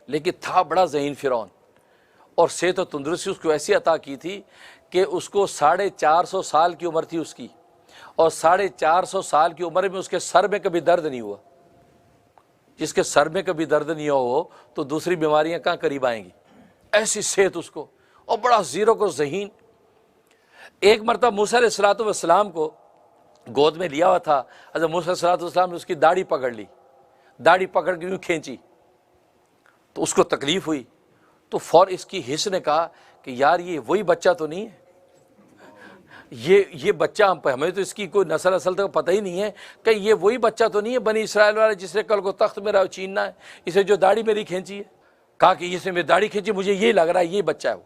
लेकिन था बड़ा ज़हीन फ़िरौन, और सेहत और तंदुरुस्ती उसको ऐसी अता की थी कि उसको 450 साल की उम्र थी उसकी, और 450 साल की उम्र में उसके सर में कभी दर्द नहीं हुआ। जिसके सर में कभी दर्द नहीं हो तो दूसरी बीमारियां कहाँ करीब आएंगी, ऐसी सेहत उसको, और बड़ा ज़ीरो को ज़हीन। एक मरतबा मूसा अलैहिस्सलाम को गोद में लिया हुआ था। हज़रत मूसा अलैहिस्सलाम ने उसकी दाढ़ी पकड़ ली, दाढ़ी पकड़ के यूँ खींची तो उसको तकलीफ़ हुई। तो फौर इसकी हिस्स ने कहा कि यार ये वही बच्चा तो नहीं है, ये बच्चा हमें तो इसकी कोई नस्ल असल तक पता ही नहीं है, कि ये वही बच्चा तो नहीं है बनी इसराइल वाला जिसने कल को तख्त मेरा छीनना है, इसे जो दाढ़ी मेरी खींची है। कहा कि इसने मेरी दाढ़ी खींची, मुझे ये लग रहा है ये बच्चा है वो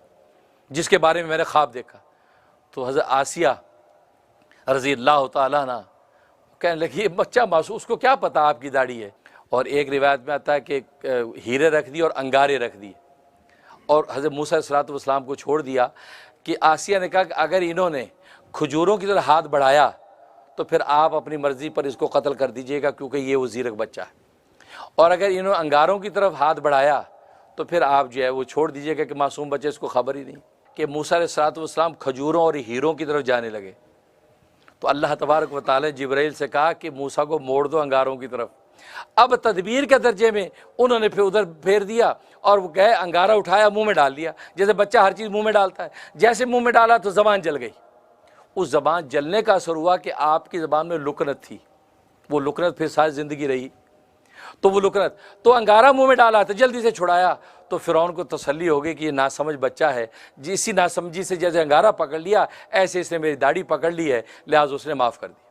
जिसके बारे में मैंने ख्वाब देखा। तो हज़रत आसिया रज़ी अल्लाह तआला अन्हा कहने लगी ये बच्चा मासूम, उसको क्या पता आपकी दाढ़ी है। और एक रिवायत में आता है कि हीरे रख दिए और अंगारे रख दिए, और हज़रत मूसा अलैहिस्सलाम को छोड़ दिया। कि आसिया ने कहा कि अगर इन्होंने खजूरों की तरह हाथ बढ़ाया तो फिर आप अपनी मर्ज़ी पर इसको कत्ल कर दीजिएगा, क्योंकि ये वो ज़ीरक बच्चा है, और अगर इन्होंने अंगारों की तरफ हाथ बढ़ाया तो फिर आप जो है वो छोड़ दीजिएगा कि मासूम बच्चे, इसको खबर ही नहीं। कि मूसा अलैहिस्सलाम खजूरों और हीरों की तरफ जाने लगे तो अल्लाह तबारक व तआला जिब्राइल से कहा कि मूसा को मोड़ दो अंगारों की तरफ। अब तदबीर के दर्जे में उन्होंने फिर उधर फेर दिया और वो गए, अंगारा उठाया, मुंह में डाल दिया, जैसे बच्चा हर चीज़ मुंह में डालता है। जैसे मुंह में डाला तो ज़बान जल गई। उस ज़बान जलने का असर हुआ कि आपकी ज़बान में लुकनत थी, वो लुकनत फिर सारी ज़िंदगी रही। तो वो लुकनत, तो अंगारा मुंह में डाला तो जल्दी से छुड़ाया, तो फ़िरौन को तसल्ली हो गई कि ये नासमझ बच्चा है, इसी नासमझी से जैसे अंगारा पकड़ लिया ऐसे इसने मेरी दाढ़ी पकड़ ली है, लिहाजा उसने माफ़ कर दी।